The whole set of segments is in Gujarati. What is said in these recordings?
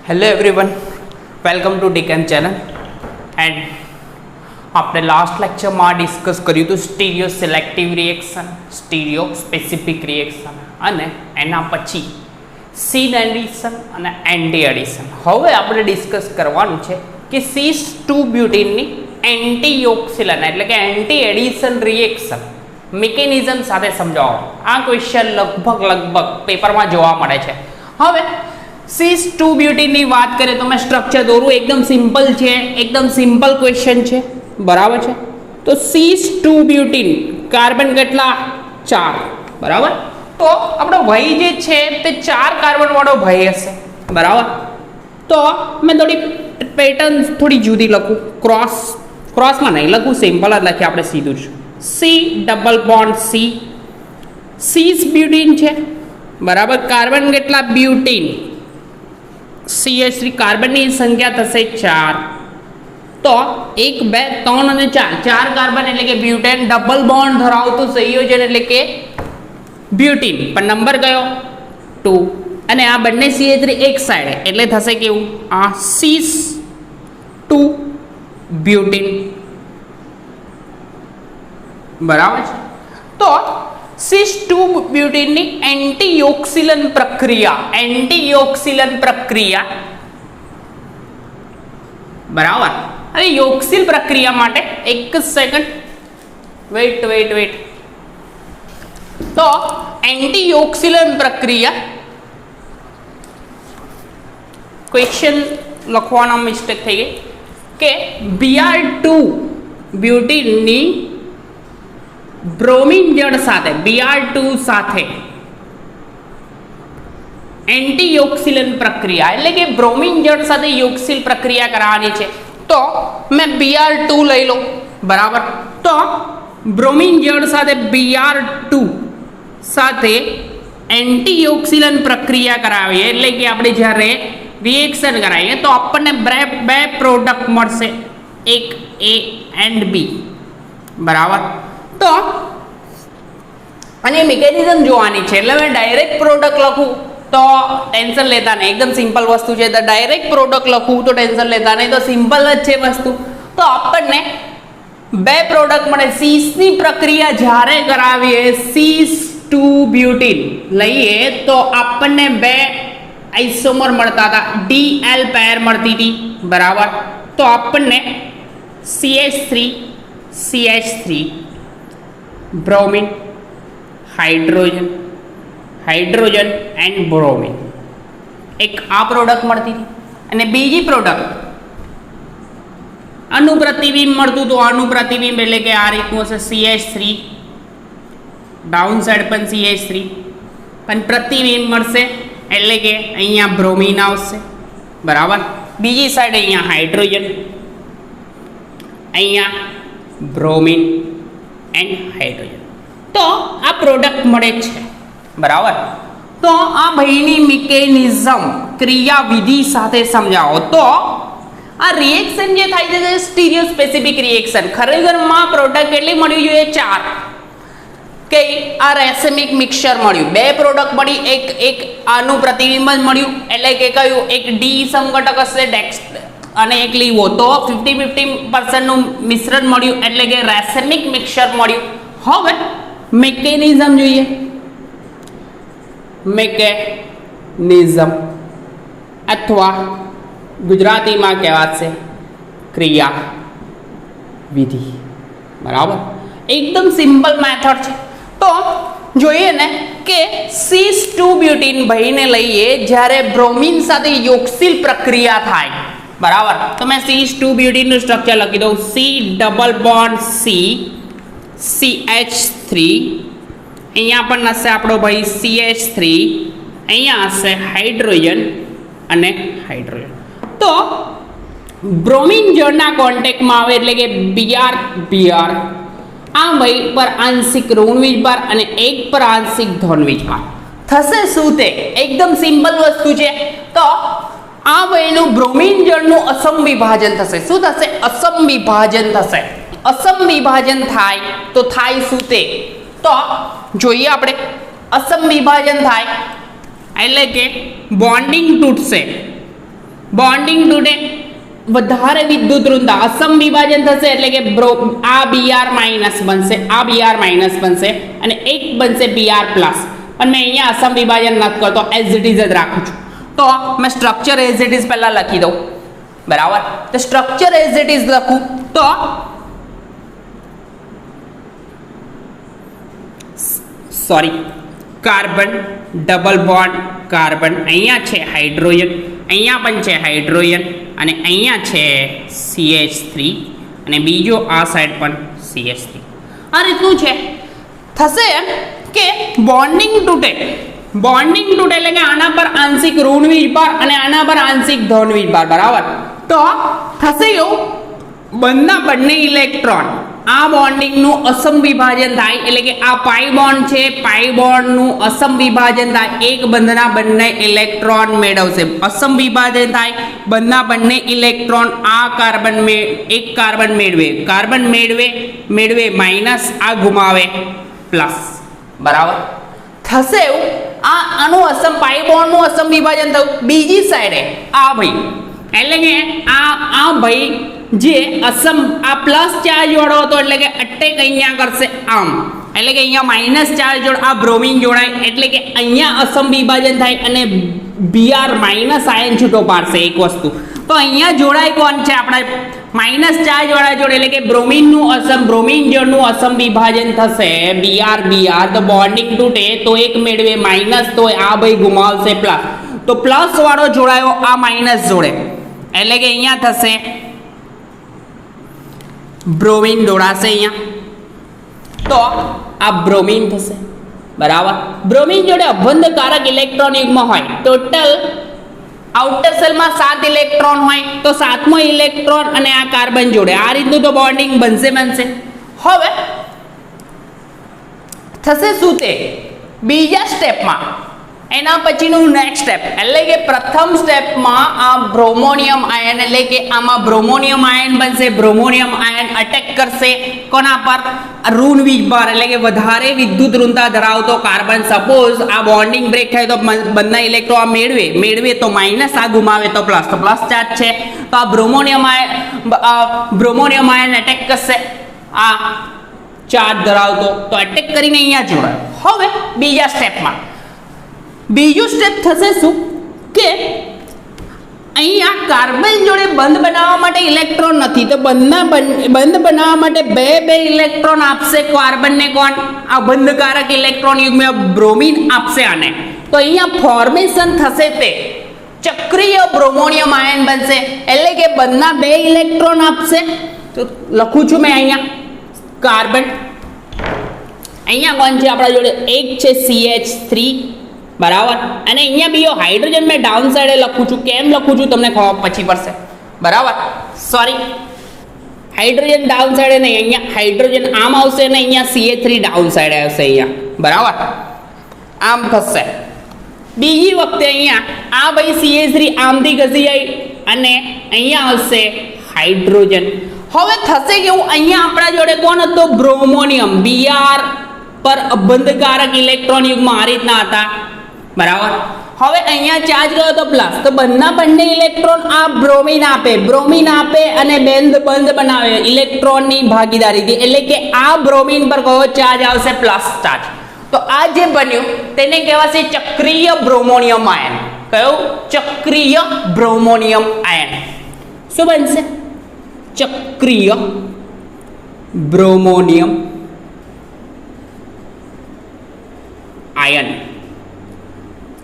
હેલો એવરીવન, વેલકમ ટુ ડીકેમ ચેનલ. એન્ડ આપણે લાસ્ટ લેક્ચરમાં ડિસ્કસ કર્યું હતું stereo selective reaction, stereo specific reaction અને એના પછી સીન એડિશન અને એન્ટી એડિશન. હવે આપણે ડિસ્કસ કરવાનું છે કે સીસ 2 બ્યુટીનની એન્ટી ઓક્સિલન એટલે કે એન્ટી એડિશન રિએક્શન મિકેનિઝમ સાથે સમજાવો. આ ક્વેશ્ચન લગભગ પેપરમાં જોવા મળે છે. હવે સીસ 2 બ્યુટીનની વાત કરીએ તો મેં સ્ટ્રક્ચર દોરું, એકદમ સિમ્પલ છે, એકદમ સિમ્પલ ક્વેશ્ચન છે, બરાબર છે. તો સીસ 2 બ્યુટીન કાર્બન કેટલા? 4, બરાબર. તો આપણો ભય જે છે તે 4 કાર્બન વાળો ભય હશે, બરાબર. તો મેં થોડી પેટર્ન થોડી જુદી લખું, ક્રોસમાં નહીં લખું, સિમ્પલ જ લખીએ આપણે સીધું જ. સી ડબલ બોન્ડ સી, સીસ બ્યુટીન છે, બરાબર. કાર્બન કેટલા? બ્યુટીન CH3 કાર્બનની સંખ્યા થશે 4. તો 1 2 3 અને 4 કાર્બન એટલે કે બ્યુટેન ડબલ બોન્ડ ધરાવતું સંયોજન એટલે કે બ્યુટીન. પણ નંબર કયો? 2. અને આ બંને CH3 એક સાઈડ એટલે થશે કેવું? આ સીસ 2 બ્યુટીન, બરાબર છે. તો સીસ 2 બ્યુટીનની એન્ટીઓક્સિલન પ્રક્રિયા, બરાબર. હવે યોક્સિલ પ્રક્રિયા માટે એક સેકન્ડ વેઇટ. તો એન્ટીઓક્સિલન પ્રક્રિયા ક્વેશ્ચન લખવાનો મિસ્ટેક થઈ ગઈ કે Br2 બ્યુટીનની બ્રોમિન જળ સાથે Br2 સાથે એન્ટીઓક્સિલન પ્રક્રિયા એટલે કે બ્રોમિન જળ સાથે યોક્સિલ પ્રક્રિયા કરવાની છે. તો મેં Br2 લઈ લો, બરાબર. તો બ્રોમિન જળ સાથે Br2 સાથે એન્ટીઓક્સિલન પ્રક્રિયા કરાવીએ એટલે કે આપણે જ્યારે રિએક્શન કરાવીએ તો આપણને બે પ્રોડક્ટ મળશે, એક A એન્ડ B, બરાબર. તો અને મિકેનિઝમ જોવાની છે એટલે મેં ડાયરેક્ટ પ્રોડક્ટ લખું તો ટેન્શન લેતા નહીં, એકદમ સિમ્પલ વસ્તુ છે. તો ડાયરેક્ટ પ્રોડક્ટ લખું તો ટેન્શન લેતા નહીં, તો સિમ્પલ જ છે વસ્તુ. તો આપણને બે પ્રોડક્ટ મળે. સીસની પ્રક્રિયા જ્યારે કરાવીએ સીસ 2 બ્યુટીન લઈએ તો આપણને બે આઇસોમર મળતા હતા, DL પેર મળતી હતી, બરાબર. તો આપણને CH3 bromine, hydrogen and bromine, એક આ પ્રોડક્ટ મળતી હતી. અને બીજી પ્રોડક્ટ અનુપ્રતિબિંબ મળતું હતું. અનુપ્રતિબિંબ એટલે કે આ રીતનું હશે, CH3 ડાઉન સાઈડ પણ CH3 પણ પ્રતિબિંબ મળશે એટલે કે અહીંયા બ્રોમિન આવશે, બરાબર. બીજી સાઈડ અહીંયા હાઇડ્રોજન, અહીંયા બ્રોમિન એન્ડ હાઇડ્રોજન. તો આ પ્રોડક્ટ મળે છે, બરાબર. તો આ ભાઈની મિકેનિઝમ ક્રિયાવિધિ સાથે સમજાવો. તો આ રિએક્શન જે થાય છે તે સ્ટીરિયો સ્પેસિફિક રિએક્શન. ખરેખરમાં પ્રોડક્ટ કેટલી મળવી જોઈએ? 4. કે આ રેસેમિક મિક્સચર મળ્યું, બે પ્રોડક્ટ મળી, એક આનું પ્રતિબિંબ જ મળ્યું એટલે કે કયું? એક ડી સમઘટક હશે ડેક્સ અને એક લીવો, તો 50-50% નું મિશ્રણ મળ્યું એટલે કે રેસેમિક મિક્સચર મળ્યું. હવે મિકેનિઝમ જોઈએ. મિકેનિઝમ અથવા ગુજરાતીમાં કહેવાશે ક્રિયાવિધિ, બરાબર. એકદમ સિમ્પલ મેથડ છે. તો જોઈએ ને કે સીસ 2 બ્યુટીન ભાઈને લઈએ જ્યારે બ્રોમિન સાથે યોક્સિલ પ્રક્રિયા થાય, બરાબર. તો મેં સીસ 2 બ્યુટીનનું સ્ટ્રક્ચર લખી દઉં. C double bond C, CH3, અહીંયા પણ હશે આપણો ભાઈ CH3, અહીંયા હશે હાઇડ્રોજન અને હાઇડ્રોજન. તો બ્રોમિન જળના કોન્ટેક્ટમાં આવે એટલે કે Br આ ભાઈ પર આંશિક ઋણ વીજભાર અને એક પર આંશિક ધન વીજભાર થશે. શું તે? એકદમ સિમ્પલ વસ્તુ છે. તો આ ભાઈનું બ્રોમિન જળનું અસમવિભાજન થશે. શું થશે? અસમવિભાજન થશે. અસમવિભાજન થાય તો થાય શું તે? તો જોઈએ આપણે. અસમવિભાજન થાય એટલે કે બોન્ડિંગ તૂટશે, બોન્ડિંગ તૂટે, વધારે વિદ્યુત ઋણતા, અસમ વિભાજન થશે એટલે કે આ Br માઇનસ બનશે, આ Br માઇનસ બનશે અને એક બનશે Br પ્લસ. પણ મેં અહીંયા અસમ વિભાજન નથી કરતો, એઝ ઇટ ઇઝ જ રાખું છું. તો મેં સ્ટ્રક્ચર એઝ ઇટ ઇઝ પહેલા લખી દઉં. બરાબર, તો સ્ટ્રક્ચર એઝ ઇટ ઇઝ લખું તો sorry carbon double bond carbon, અહીંયા છે હાઇડ્રોજન, અહીંયા પણ છે હાઇડ્રોજન અને અહીંયા છે CH3 અને બીજો આ સાઈડ પણ CH3. આ રીતનું છે. થશે કે બોન્ડિંગ તૂટે, બોન્ડિંગ તૂટે એટલે કે આના પર આંશિક ઋણ વીજભાર અને આના પર આંશિક ધન વીજભાર. બરાબર, તો થશે એવું બંને ઇલેક્ટ્રોન આ બોન્ડિંગનું અસમ વિભાજન થાય એટલે કે આ પાઈ બોન્ડ છે, પાઈ બોન્ડનું અસમ વિભાજન થાય, એક બંધના બંને ઇલેક્ટ્રોન મેળવશે. અસમ વિભાજન થાય, બંને ઇલેક્ટ્રોન આ કાર્બન એક કાર્બન મેળવે માઇનસ, આ ગુમાવે પ્લસ. બરાબર, થશે એવું આનું અસમ પાઈ બોન્ડનું અસમ વિભાજન થયું. બીજી સાઈડે આ ભાઈ એટલે કે આ ભાઈ જે અસમ આ પ્લસ ચાર્જ વાળો હતો એટલે કે અટેક અહીંયા કરશે આમ, એટલે કે અહીંયા માઇનસ ચાર્જ જોડ આ બ્રોમિન જોડાય એટલે કે અહીંયા અસમ વિભાજન થાય અને Br માઇનસ આયન છૂટો પાડશે એક વસ્તુ. તો અહીંયા જોડાય કોણ છે આપણે માઇનસ ચાર્જ વાળા જોડે એટલે કે બ્રોમિન જોડનું અસમ વિભાજન થશે Br. તો બોન્ડિંગ તૂટે તો એક મેળવે માઇનસ, તો આ ભાઈ ગુમાવશે પ્લસ. તો પ્લસ વાળો જોડાયો આ માઇનસ જોડે એટલે કે અહીંયા થશે બ્રોમિન જોડાશે અહીંયા, તો આ બ્રોમિન થશે. બરાબર, બ્રોમિન જોડે અબંધકારક ઇલેક્ટ્રોન યુગ્મ હોય, ટોટલ આઉટર સેલમાં 7 ઇલેક્ટ્રોન હોય તો 7મો ઇલેક્ટ્રોન અને આ કાર્બન જોડે આ રીતનું તો બોન્ડિંગ બનશે. હવે થશે શું તે બીજા સ્ટેપમાં, એના પછીનું નેક્સ્ટ સ્ટેપ એટલે કે પ્રથમ સ્ટેપમાં આ બ્રોમોનિયમ આયન એટલે કે આમાં બ્રોમોનિયમ આયન બનશે. બ્રોમોનિયમ આયન અટેક કરશે કોના પર? ઋણ વીજભાર એટલે કે વધારે વિદ્યુત ઋણતા ધરાવતો કાર્બન. સપોઝ આ બોન્ડિંગ બ્રેક થાય તો બંને ઇલેક્ટ્રોન મેળવે તો માઇનસ, આ ગુમાવે તો પ્લસ ચાર્જ છે. તો આ બ્રોમોનિયમ આયન અટેક કરશે આ ચાર્જ ધરાવતો, તો અટેક કરીને અહીંયા જોડાય. હવે બીજા સ્ટેપમાં બીજું સ્ટેપ થશે શું કે અહીંયા કાર્બન જોડે બંધ બનાવવા માટે ઇલેક્ટ્રોન નથી, તો બંધ બનાવવા માટે બે ઇલેક્ટ્રોન આપશે કાર્બનને. કોણ? આ બંધકારક ઇલેક્ટ્રોન યુગ્મ બ્રોમિન આપશે આને. તો અહીંયા ફોર્મેશન થશે તે ચક્રીય બ્રોમોનિયમ આયન બનશે એટલે કે બંને 2 ઇલેક્ટ્રોન આપશે. તો લખું છું મેં અહીંયા કાર્બન, અહીંયા કોણ છે આપણા જોડે? એક છે CH3. બરાબર, અને અહીંયા બીજો હાઇડ્રોજન મેં ડાઉન સાઈડે લખું છું. કેમ લખું છું તમને ખબર પછી પડશે. બરાબર, સોરી હાઇડ્રોજન ડાઉન સાઈડે નહીં, અહીંયા હાઇડ્રોજન આમ આવશે અને અહીંયા CH3 ડાઉન સાઈડે આવશે અહીંયા. બરાબર, આમ થશે. બીજી વખતે અહીંયા આ ભાઈ CH3 આમથી ઘસી જાય અને અહીંયા આવશે હાઇડ્રોજન. હવે થશે કેવું, અહીંયા આપણા જોડે કોણ હતો? બ્રોમોનિયમ. Br પર અબંધકારક ઇલેક્ટ્રોન યુગ્મ આ રીતના હતા. બરાબર, હવે અહીંયા ચાર્જ ગયો તો પ્લસ, તો બંને ઇલેક્ટ્રોન આ બ્રોમિન આપે અને બંધ બનાવે ઇલેક્ટ્રોનની ભાગીદારીથી, એટલે કે આ બ્રોમિન પર કયો ચાર્જ આવશે? Plus charge. તો આ જે બન્યું તેને કહેવાશે ચક્રીય બ્રોમોનિયમ આયન. કયો? ચક્રીય બ્રોમોનિયમ આયન. શું બનશે? ચક્રીય બ્રોમોનિયમ આયન.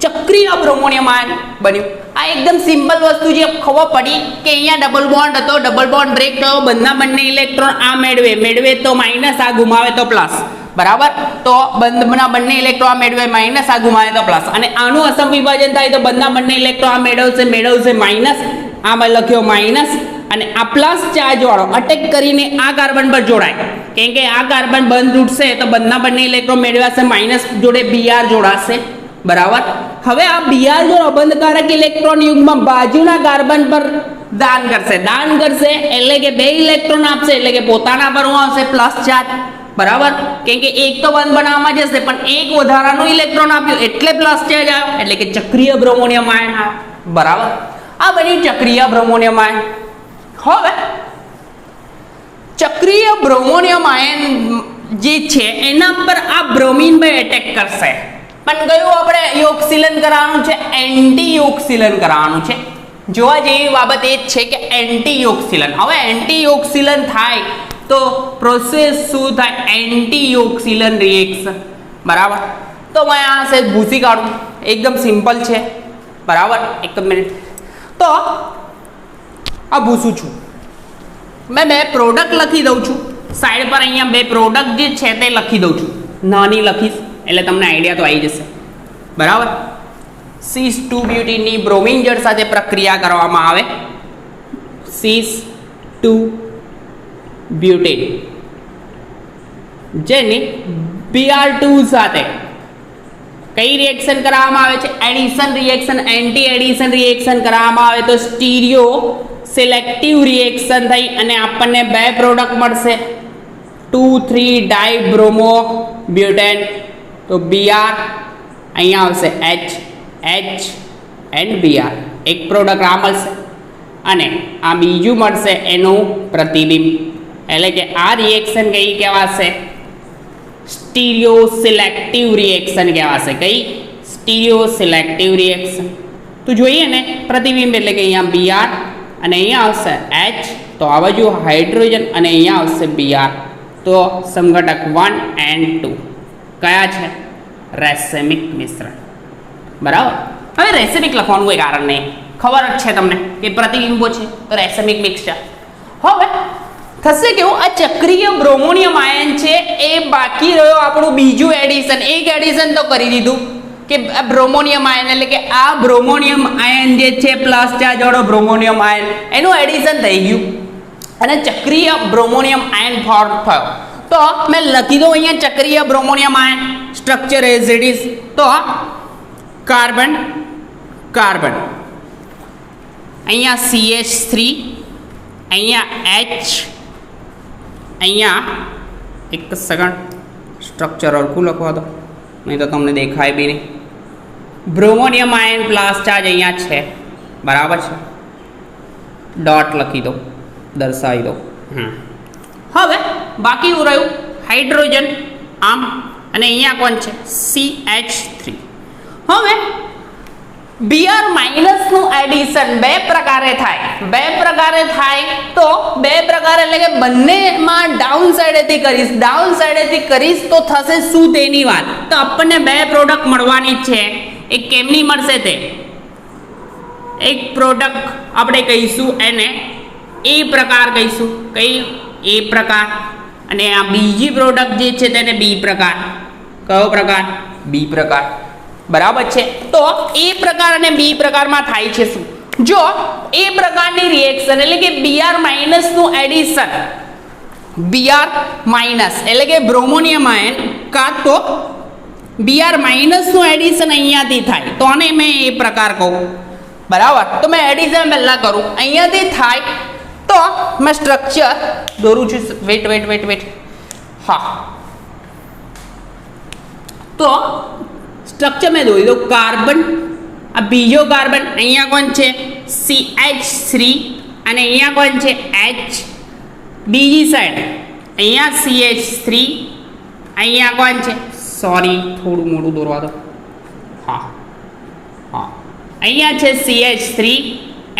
ચક્રીય બ્રોમોનિયમ આયન બન્યું. આ એકદમ સિમ્પલ વસ્તુ છે, ખબર પડી કે અહીંયા ડબલ બોન્ડ હતો, ડબલ બોન્ડ બ્રેક થયો, બંને ઇલેક્ટ્રોન આ મેળવે તો માઇનસ, આ ગુમાવે તો પ્લસ. બરાબર, તો બંને ઇલેક્ટ્રોન મેળવે માઇનસ, આ ગુમાવે તો પ્લસ. અને આનું અસમ વિભાજન થાય તો બંને ઇલેક્ટ્રોન મેળવશે માઇનસ, આમાં લખ્યો માઇનસ અને આ પ્લસ ચાર્જ વાળો અટેક કરીને આ કાર્બન પર જોડાય. કેમ કે આ કાર્બન બંધ તૂટશે તો બંને ઇલેક્ટ્રોન મેળવાશે માઇનસ જોડે Br જોડાશે. બરાબર, હવે આ Br જો અબંધકારક ઇલેક્ટ્રોન યુગ્મ બાજુના કાર્બન પર દાન કરશે એટલે કે 2 ઇલેક્ટ્રોન આપશે એટલે કે પોતાના પર આવશે પ્લસ ચાર્જ. બરાબર, કેમ કે એક તો બંધ બનાવવામાં જશે પણ એક વધારાનું ઇલેક્ટ્રોન આપ્યું એટલે પ્લસ ચાર્જ આવ્યો, એટલે કે ચક્રીય બ્રોમોનિયમ આયન આવ્યો. બરાબર, આ બની ચક્રીય બ્રોમોનિયમ આયન. હવે ચક્રીય બ્રોમોનિયમ આયન જે છે એના પર આ બ્રોમિન ભાઈ એટેક કરશે, પણ કયું આપણે યોગશીલન કરાવવાનું છે? એન્ટી યોગશીલન કરાવવાનું છે. જોવા જેવી બાબત એ જ છે કે એન્ટી યોગશીલન. હવે એન્ટી યોગશીલન થાય તો પ્રોસેસ શું થાય? એન્ટી યોગશીલન રિએક્શન. બરાબર. તો મેં આ સેજ ભૂસી કાઢું, એકદમ સિમ્પલ છે. બરાબર. એક મિનિટ. તો આ ભૂસું છું, મેં બે પ્રોડક્ટ લખી દઉં છું સાઈડ પર. અહીંયા બે પ્રોડક્ટ જે છે તે લખી દઉં છું, નાની લખીશ એટલે તમને આઈડિયા તો આવી જશે. બરાબર. સીસ 2 બ્યુટીનની બ્રોમિન જળ સાથે પ્રક્રિયા કરવામાં આવે. સીસ 2 બ્યુટીન જેની Br2 સાથે કઈ રિએક્શન કરાવવામાં આવે છે? Addition reaction, anti addition reaction કરાવવામાં આવે તો સ્ટીરિયો સિલેક્ટિવ રિએક્શન થઈ અને આપણને બે પ્રોડક્ટ મળશે 2,3 ડાઇબ્રોમો બ્યુટેન. તો Br અહીંયા આવશે H એન્ડ Br, એક પ્રોડક્ટ આ મળશે અને આ બીજું મળશે એનું પ્રતિબિંબ. એટલે કે આ રિએક્શન કઈ કહેવાશે? સ્ટીરિયો સિલેક્ટિવ રિએક્શન કહેવાશે. કઈ? Stereo selective reaction. તો જોઈએ ને પ્રતિબિંબ એટલે કે અહીંયા Br અને અહીંયા આવશે H, તો આ બાજુ હાઇડ્રોજન અને અહીંયા આવશે Br. તો સમઘટક 1 and 2 કયા છે? રેસેમિક મિશ્રણ. બરાબર. હવે રેસેમિક લખવાનું કોઈ કારણ નહીં, ખબર જ છે તમને કે પ્રતિબિંબો છે તો રેસેમિક મિક્સચર. હવે થશે કેવું? આ ચક્રીય બ્રોમોનિયમ આયન છે એ બાકી રહ્યો આપણું બીજું એડિશન. એક એડિશન તો કરી દીધું કે બ્રોમોનિયમ આયન, એટલે કે આ બ્રોમોનિયમ આયન જે છે પ્લસ ચાર્જ વાળો બ્રોમોનિયમ આયન એનું એડિશન થઈ ગયું અને ચક્રીય બ્રોમોનિયમ આયન ફોર્મ થયો. તો મેં લખી દઉં અહીંયા ચક્રીય bromonium ion structure as it is. તો કાર્બન કાર્બન, અહીંયા CH3, અહીંયા H, અહીંયા એક સેકન્ડ સ્ટ્રક્ચર હરખું લખવા દો નહીં તો તમને દેખાય બી નહીં. બ્રોમોનિયમ આયન પ્લસ ચાર્જ અહીંયા છે. બરાબર છે. ડોટ લખી દો, દર્શાવી દો. હવે બાકી રહ્યું હાઇડ્રોજન આમ અને અહીંયા કોણ છે? CH3. હવે Br માઇનસનું એડિશન બે પ્રકારે થાય. બે પ્રકારે થાય તો બે પ્રકાર એટલે કે બંનેમાં ડાઉન સાઈડેથી કરીશ. ડાઉન સાઈડેથી કરીશ તો થશે શું તેની વાત? તો આપણને બે પ્રોડક્ટ મળવાની છે. એક કેમની મળશે? તે એક પ્રોડક્ટ આપણે કહીશું એને A પ્રકાર કહીશું. કઈ? A પ્રકાર. અને આ બીજી પ્રોડક્ટ જે છે તેને B પ્રકાર. કયો પ્રકાર? B પ્રકાર. બરાબર છે. તો A પ્રકાર અને B પ્રકારમાં થાય છે શું? જો A પ્રકારની રિએક્શન એટલે કે Br માઇનસનું એડિશન, Br માઇનસ એટલે કે બ્રોમોનિયમ આયન કાં તો Br માઇનસનું એડિશન અહીંયાથી થાય તો આને મેં A પ્રકાર કહું. બરાબર. તો મેં એડિશન પહેલાં કરું, અહીંયાથી થાય તો મેં સ્ટ્રક્ચર દોરું છું. વેટ. હા, તો સ્ટ્રક્ચર મેં દોરી દઉં. કાર્બન, આ બીજો કાર્બન, અહીંયા કોણ છે? CH3 અને અહીંયા કોણ છે? H. બીજી સાઈડ અહીંયા CH3, અહીંયા કોણ છે? સોરી, થોડું મોડું દોરવા દો. હા, અહીંયા છે CH3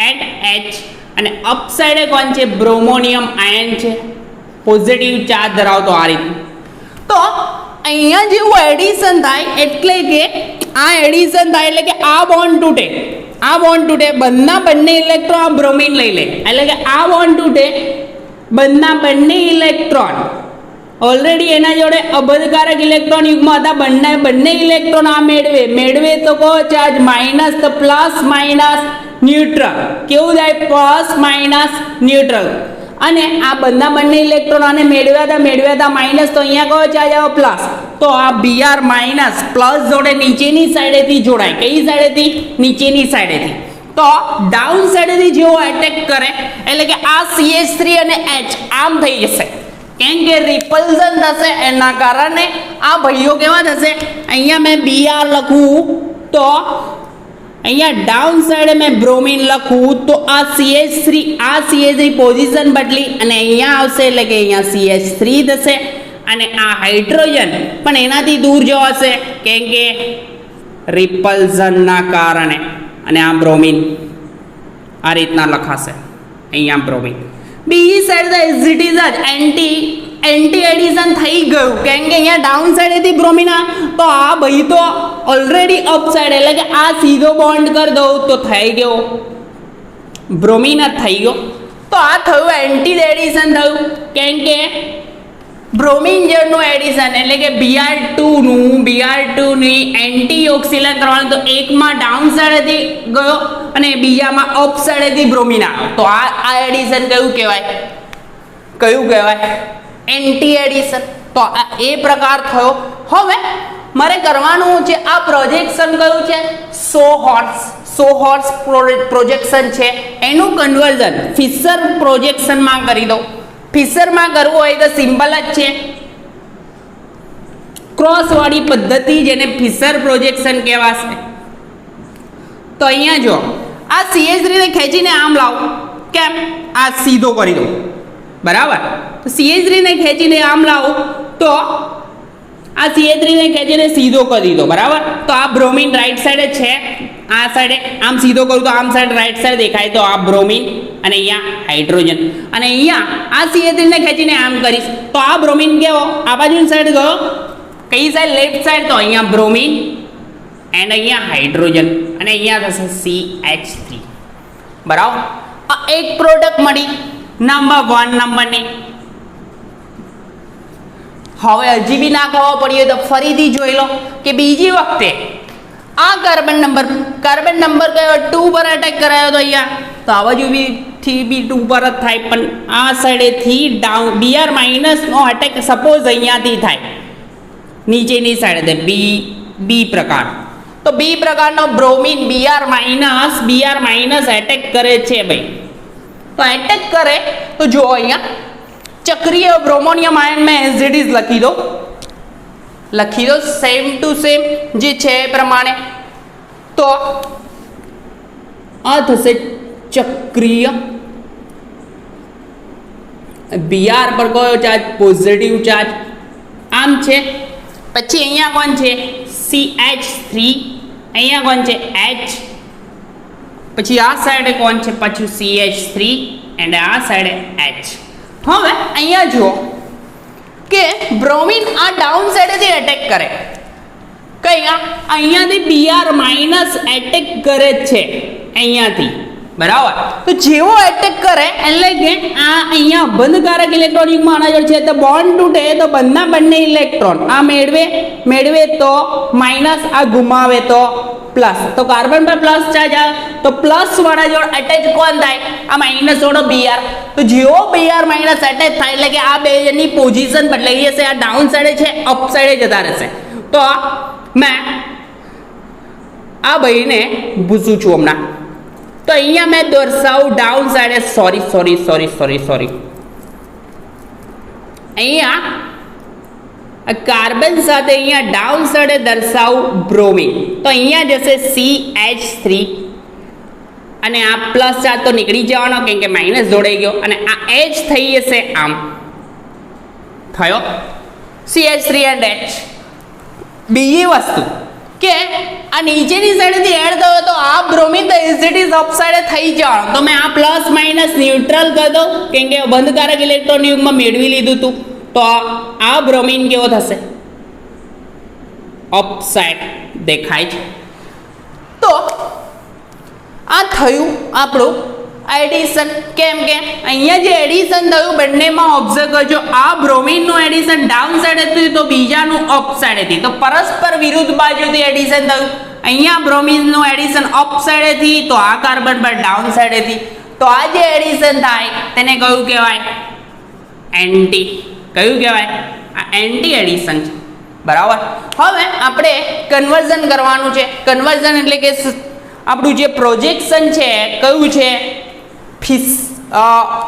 એન્ડ H અને અપ સાઈડે કોણ છે? બ્રોમોનિયમ આયન છે, પોઝિટિવ ચાર્જ ધરાવતો આ રીતનું. તો અહીંયા જેવું એડિશન થાય એટલે કે આ એડિશન થાય એટલે કે આ બોન્ડ તૂટે, આ બોન્ડ તૂટે, બંને ઇલેક્ટ્રોન આ બ્રોમિન લઈ લે એટલે કે આ બોન્ડ તૂટે, બંને ઇલેક્ટ્રોન ઓલરેડી એના જોડે અબધકારક ઇલેક્ટ્રોન યુગ્મ હતા, બંને ઇલેક્ટ્રોન આ મેળવે તો કહો ચાર્જ માઇનસ, તો પ્લસ માઇનસ ન્યુટ્રલ. કેવું થાય? Plus minus neutral. અને આ બંને ઇલેક્ટ્રોન આને મેળવ્યા હતા માઇનસ, તો અહીંયા કયો ચાર્જ આવ્યો? પ્લસ. તો આ Br માઇનસ પ્લસ જોડે નીચેની સાઈડેથી જોડાય. કઈ સાઈડેથી? નીચેની સાઈડેથી. તો ડાઉન સાઈડેથી જેવો એટેક કરે એટલે કે આ CH3 અને H આમ થઈ જશે, કેમ કે રિપલ્ઝન થશે, એના કારણે આ ભાઈઓ કેવા થશે? અહીંયા મેં Br લખું તો અહીંયા ડાઉન સાઈડે મેં બ્રોમિન લખું તો આ CH3 પોઝિશન બદલી અને અહીંયા આવશે એટલે કે અહીંયા CH3 થશે અને આ હાઇડ્રોજન પણ એનાથી દૂર જવાશે કેમ કે રિપલ્ઝનના કારણે અને આ બ્રોમિન આ રીતના લખાશે અહીંયા બ્રોમિન બીજી સાઈડ એઝ ઇટ ઇઝ જ એન્ટી એડિશન થઈ ગયું કેમ કે અહીંયા ડાઉન સાઈડેથી બ્રોમિન તો આ ભાઈ તો ઓલરેડી અપ સાઈડ એટલે કે આ સીધો બોન્ડ કરી દઉં તો થઈ ગયો બ્રોમિન જ થઈ ગયો તો આ થયું એન્ટી એડિશન થયું કેમ કે બ્રોમિન જેનું એડિશન એટલે કે Br2 ની એન્ટી ઓક્સિડેશન કરવાનું તો એકમાં ડાઉન સાઈડેથી ગયો અને બીજામાં અપ સાઈડેથી બ્રોમિન આવ્યો તો આ એડિશન કયું કહેવાય એન્ટી એડિશન તો આ એ પ્રકાર થયો હવે મારે કરવાનું છે આ પ્રોજેક્શન કયું છે સો હોર્સ પ્રોજેક્શન છે એનું કન્વર્ઝન ફિશર પ્રોજેક્શનમાં કરી દો ફિશરમાં કરવું હોય તો સિમ્પલ જ છે ક્રોસ વાળી પદ્ધતિ જેને ફિશર પ્રોજેક્શન કહેવાશે તો અહીંયા જો આ CH3 ને ખેંચીને આમ લાવો કેમ આ સીધો કરી દો બરાબર તો CH3 ને ખેંચીને આમ લાવો તો આ CH3 ને ખેંચીને સીધો કરી દીધો બરાબર તો આ બ્રોમિન રાઈટ સાઈડે છે આ સાઈડે આમ સીધો કરું તો આમ સાઈડ રાઈટ સાઈડ દેખાય તો આ બ્રોમિન અને અહીંયા હાઇડ્રોજન અને અહીંયા આ CH3 ને ખેંચીને આમ કરીશ તો આ બ્રોમિન કેવો આ બાજુની સાઈડ ગયો કઈ સાઈડ લેફ્ટ સાઈડ તો અહીંયા બ્રોમિન એન્ડ અહીંયા હાઇડ્રોજન અને અહીંયા થશે CH3 બરાબર આ એક પ્રોડક્ટ મળી નંબર 1 નંબરની હવે હજી બી ના ખબર પડી હોય તો ફરીથી જોઈ લો કે બીજી વખતે આ કાર્બન નંબર કયો 2 પર અટેક કરાયો તો અહીંયા તો આ બાજુ થી બી 2 પર જ થાય પણ આ સાઈડેથી ડાઉન Br માઇનસ નો અટેક સપોઝ અહીંયાથી થાય નીચેની સાઈડે બી પ્રકાર તો બી પ્રકારનો બ્રોમિન Br માઇનસ એટેક કરે છે ભાઈ તો એટેક કરે તો જો અહીંયા ચક્રીય બ્રોમોનિયમ આયન में एज इट इज લખી દો સેમ ટુ સેમ જે છે એ પ્રમાણે તો આ થશે ચક્રીય Br પર કયો ચાર્જ પોઝિટિવ ચાર્જ આમ છે પછી અહીંયા કોણ છે CH3 અહીંયા કોણ છે H પછી આ સાઈડે કોણ છે પાછું CH3 એન્ડ આ સાઈડે H હવે અહીંયા જુઓ કે બ્રોમિન આ ડાઉન સાઈડેથી એટેક કરે કઈ અહીંયાથી Br માઇનસ એટેક કરે છે અહીંયાથી બરાબર તો જેવો એટેક કરે એટલે કે આ અહીંયા બંધકારક ઇલેક્ટ્રોન યુગ્મ આના જોડે છે તો બોન્ડ તૂટે તો બંને ઇલેક્ટ્રોન આ મેળવે તો માઇનસ આ ગુમાવે તો પ્લસ તો કાર્બન પર પ્લસ ચાર્જ આવે તો પ્લસ વાળા જોડે અટેચ કોણ થાય આ માઇનસ જોડો Br તો જેવો Br માઇનસ અટેચ થાય એટલે કે આ બેની પોઝિશન બદલાઈ જશે આ ડાઉન સાઈડે છે અપ સાઈડે જતા રહેશે તો મેં આ ભાઈને ભૂસું છું હમણાં તો અહીંયા મેં દર્શાવું ડાઉન સાઈડે સોરી અહીંયા કાર્બન સાથે અહીંયા ડાઉન સાઈડે દર્શાવું બ્રોમિન તો અહીંયા જશે CH3 અને આ પ્લસ ચાર્જ તો નીકળી જવાનો કેમ કે માઇનસ જોડાઈ ગયો અને આ H થઈ જશે આમ થયો CH3 એન્ડ H બીજી વસ્તુ કે આ નીચેની સાઈડેથી એડ થયો તો આ બ્રોમિન તો એઝ ઇટ ઇઝ અપ સાઈડે થઈ જવાનો તો મેં આ પ્લસ માઇનસ ન્યુટ્રલ કરી દઉં કેમ કે બંધકારક ઇલેક્ટ્રોન યુગમાં મેળવી લીધું હતું તો આ બ્રોમિન કેવો થશે અપ સાઈડ દેખાય છે તો આ થયું આપણું એડિશન કેમ કે અહીંયા જે એડિશન થયું બંનેમાં ઓબ્ઝર્વ કરજો આ બ્રોમિનનું એડિશન ડાઉન સાઈડેથી તો બીજાનું અપ સાઈડેથી તો પરસ્પર વિરુદ્ધ બાજુથી એડિશન થયું અહીંયા બ્રોમિનનું એડિશન અપ સાઈડેથી તો આ કાર્બન પર ડાઉન સાઈડેથી તો આ જે એડિશન થાય તેને કયું કહેવાય એન્ટી આ એન્ટી એડિશન છે બરાબર હવે આપણે કન્વર્ઝન કરવાનું છે કન્વર્ઝન એટલે કે આપણું જે પ્રોજેક્શન છે કયું છે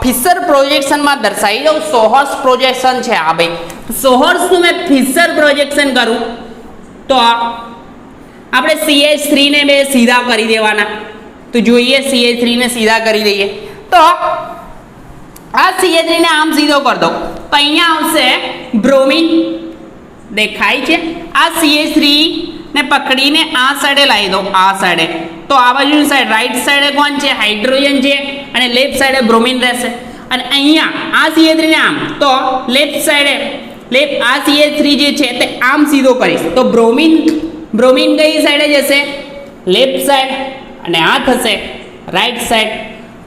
ફિશર પ્રોજેક્શનમાં દર્શાવી દઉં સોહર્સ પ્રોજેક્શન છે આ ભાઈ સોહર્સનું મેં ફિશર પ્રોજેક્શન કરું તો આપણે CH3 ને બે સીધા કરી દેવાના. તો જોઈએ CH3 ને સીધા કરી દઈએ. તો આ CH3 ને આમ સીધો કરી દો તો અહીંયા આવશે બ્રોમિન દેખાય છે. આ CH3 ને પકડીને આ સાઈડે લાવી દો, આ સાઈડે. તો આ બાજુની સાઈડ રાઈટ સાઈડે કોણ છે? હાઇડ્રોજન છે અને લેફ્ટ સાઈડે બ્રોમિન રહેશે. અને અહીંયા આ CH3 ને આમ તો લેફ્ટ સાઈડે આ CH3 જે છે તે આમ સીધો કરીશ તો બ્રોમિન કઈ સાઈડે જશે? Left side. અને આ થશે રાઈટ સાઈડ.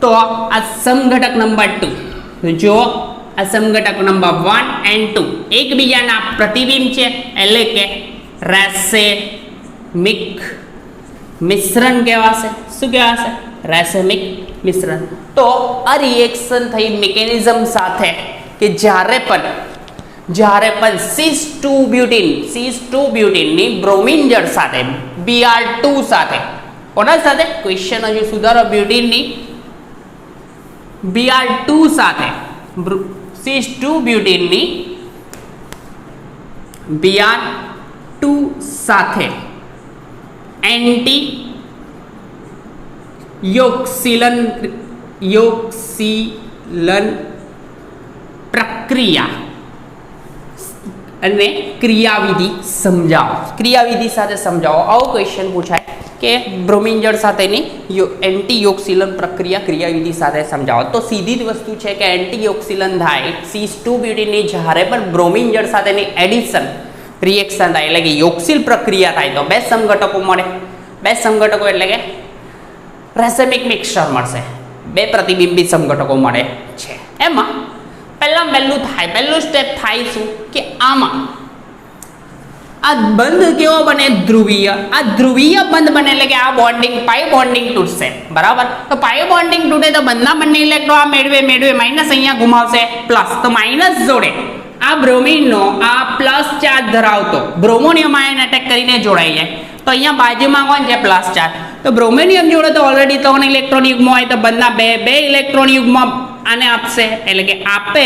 તો આ સમઘટક નંબર 2 જો આ સમઘટક નંબર 1 and 2 એકબીજાના પ્રતિબિંબ છે એટલે કે રેસેમિક મિશ્રણ કહેવાશે. શું કહેવાશે? રેસેમિક મિશ્રણ. તો આ રિએક્શન થઈ મિકેનિઝમ સાથે કે જ્યારે પણ cis2 બ્યુટીનની બ્રોમિન જળ સાથે Br2 સાથે કોના સાથે? ક્વેશ્ચન હજુ સુધારો. બ્યુટીનની Br2 સાથે cis2 બ્યુટીનની Br2 સાથે એન્ટી યોક્સિલન પ્રક્રિયા અને ક્રિયાવિધિ સમજાવો. ક્રિયાવિધિ સાથે સમજાવો આવો ક્વેશ્ચન પૂછાય કે બ્રોમિન જળ સાથેની એન્ટી યોક્સિલન પ્રક્રિયા ક્રિયાવિધિ સાથે સમજાવો. તો સીધી જ વસ્તુ છે કે એન્ટી યોક્સિલન થાય cis2 બ્યુટીનની જ્યારે પણ બ્રોમિન જળ સાથેની એડિશન રિએક્શન થાય એટલે કે યોક્સિલ પ્રક્રિયા થાય તો બે સમઘટકો મળે. બે સમઘટકો એટલે કે રેસેમિક મિક્સચર મળશે. બે પ્રતિબિંબિત સમઘટકો મળે છે. એમાં પહેલું સ્ટેપ થાય શું કે આમાં આ બંધ કેવો બને? ધ્રુવીય. આ ધ્રુવીય બંધ બને એટલે કે આ બોન્ડિંગ પાઈ બોન્ડિંગ તૂટશે. બરાબર. તો પાઈ બોન્ડિંગ તૂટે તો બંને ઇલેક્ટ્રોન આ મેળવે માઇનસ અહીંયા ગુમાવશે પ્લસ. તો માઇનસ જોડે આ બ્રોમિનનો આ પ્લસ ચાર્જ ધરાવતો બ્રોમોનિયમ આયન એટેક કરીને જોડાઈ જાય. તો અહીંયા બાજુમાં કોણ છે? Plus charge. તો બ્રોમિનિયમ જોડે તો ઓલરેડી 3 ઇલેક્ટ્રોન યુગ્મ હોય તો બંને બે ઇલેક્ટ્રોન યુગ્મ આને આપશે એટલે કે આપે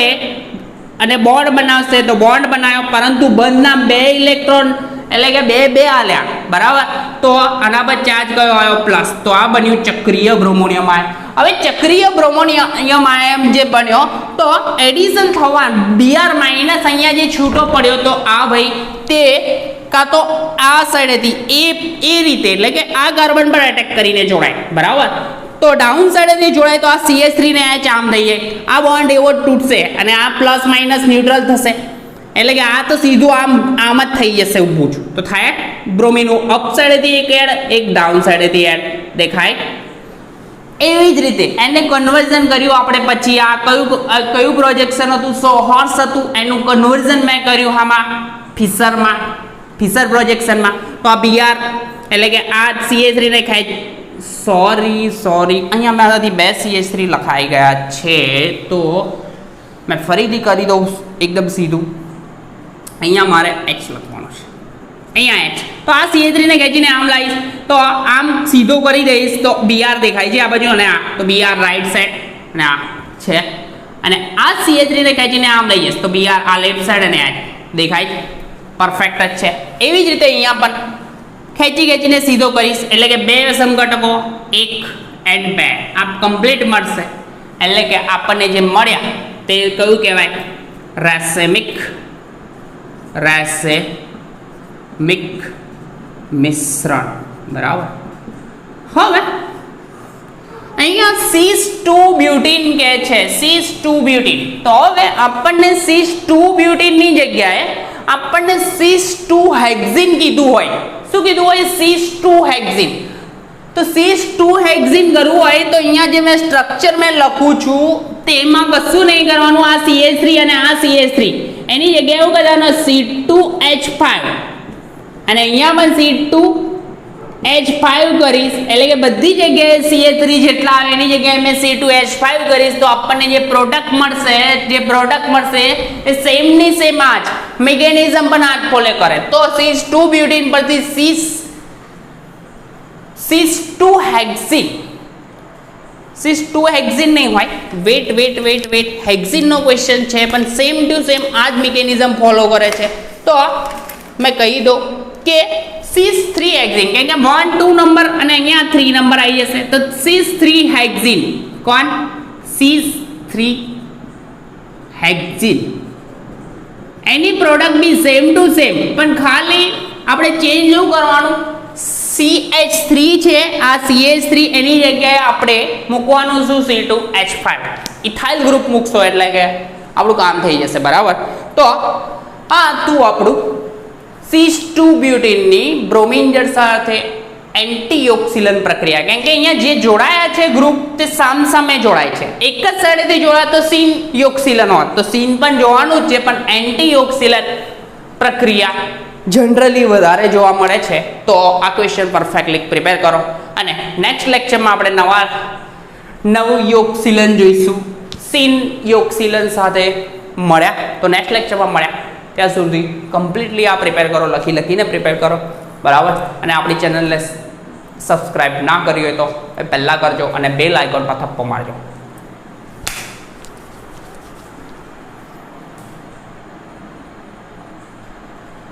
અને બોન્ડ બનાવશે. તો બોન્ડ બનાવ્યો પરંતુ બંધના 2 ઇલેક્ટ્રોન એટલે કે બે આલ્યા. બરાબર. તો આના પર ચાર્જ કયો આવ્યો? પ્લસ. તો આ બન્યું ચક્રીય બ્રોમોનિયમ આયન. હવે ચક્રીય બ્રોમોનિયમ આયન જે બન્યો તો એડિશન થવા Br માઇનસ અહીંયા જે છૂટો પડ્યો તો આ ભાઈ તે કાં તો આ સાઈડેથી એ રીતે એટલે કે આ કાર્બન પર એટેક કરીને જોડાય. બરાબર. તો ડાઉન સાઈડેથી જોડાય તો આ CH3 ને H આમ થઈ જાય. આ બોન્ડ એવો તૂટશે અને આ પ્લસ માઇનસ ન્યુટ્રલ થશે એટલે કે આ તો સીધું આમ જ થઈ જશે ઊભું જ. તો થાય બ્રોમિન અપ સાઈડેથી એક એડ, એક ડાઉન સાઈડેથી એડ દેખાય. એવી જ રીતે એને કન્વર્ઝન કર્યું આપણે પછી આ કયું પ્રોજેક્શન હતું? સોહર્સ હતું. એનું કન્વર્ઝન મેં કર્યું આમાં ફિશર પ્રોજેક્શનમાં. તો આ Br એટલે કે આ CH3 ને ખાય. સોરી અહીંયા મારાથી 2 CH3 લખાઈ ગયા છે તો મેં ફરીથી કરી દઉં એકદમ સીધું. અહીંયા મારે H લખવાનું છે, અહીંયા H. તો આ CH3 ને ખેંચીને આમ લાવીશ તો આમ સીધો કરી દઈશ તો Br દેખાય છે આ બાજુ અને આ. તો Br રાઈટ સાઈડ અને આ છે. અને આ CH3 ને ખેંચીને આમ લઈ જઈશ તો Br આ લેફ્ટ સાઈડ અને H દેખાય. પરફેક્ટ જ છે. એવી જ રીતે અહીંયા પણ ખેંચીને સીધો કરીશ એટલે કે 2 સમઘટકો 1 and 2 આ કમ્પ્લીટ મળશે. એટલે કે આપણને જે મળ્યા તે કયું કહેવાય? રેસેમિક મિશ્રણ. બરાબર. હવે અહીંયા cis2 બ્યુટીન કહે છે, cis2 બ્યુટીન. તો હવે આપણને cis2 બ્યુટીનની જગ્યાએ આપણને cis2 હેક્ઝિન કીધું હોય. શું કીધું હોય? cis2 હેક્ઝિન. તો cis2 હેક્ઝિન કરવું હોય તો અહીંયા જે મેં સ્ટ્રક્ચર મેં લખું છું તેમાં કશું નહીં કરવાનું. આ CH3 અને આ CH3 એની જગ્યાએ એવું કરવાનું C2H5 અને અહીંયા પણ C2H5 કરીશ એટલે કે બધી જગ્યાએ CH3 જેટલા આવે એની જગ્યાએ મેં C2H5 કરીશ તો આપણને જે પ્રોડક્ટ મળશે એ સેમ ની સેમ આ જ મિકેનિઝમ પણ આ જ ફોલો કરે. તો cis2 બ્યુટીન પરથી cis2 હેક્ઝિન નહીં હોય. વેટ હેક્ઝિન નો ક્વેશ્ચન છે પણ સેમ ટુ સેમ આ જ મિકેનિઝમ ફોલો કરે છે. તો મેં કહી દઉં કે cis3 હેક્ઝીન, કેમ કે 1 2 નંબર અને અહીંયા 3 નંબર આવી જશે, તો cis3 હેક્ઝીન. કોણ? cis3 hexene. એની product be same to same, પણ ખાલી આપણે ચેન્જ શું કરવાનું, CH3 છે, આ CH3 એની જગ્યાએ આપણે મૂકવાનું શું, C2H5 ઇથાઇલ ગ્રુપ મૂકશો એટલે કે આપણું કામ થઈ જશે. બરાબર. તો આ તું આપણું cis2 બ્યુટીનની બ્રોમિન જળ સાથે એન્ટીઓક્સિડન્ટ પ્રક્રિયા, કેમ કે અહીંયા જે જોડાયા છે ગ્રુપ તે સામસામે જોડાય છે. એક જ સાઈડેથી જોડાય તો સીન યોક્સિલન હોત, તો સીન પણ જોવાનું જ છે, પણ એન્ટીઓક્સિડન્ટ પ્રક્રિયા જનરલી વધારે જોવા મળે છે. તો આ ક્વેશ્ચન પરફેક્ટલી પ્રિપેર કરો અને નેક્સ્ટ લેક્ચરમાં આપણે નવું યોક્સિલન જોઈશું. સીન યોક્સિલન સાથે મળ્યા, તો નેક્સ્ટ લેક્ચરમાં મળ્યા ત્યાં સુધી કમ્પ્લીટલી આ પ્રિપેર કરો, લખીને પ્રિપેર કરો. બરાબર. અને આપણી ચેનલને સબસ્ક્રાઇબ ના કરી હોય તો પહેલાં કરજો અને બેલ આઇકોન પર થપ્પો મારજો.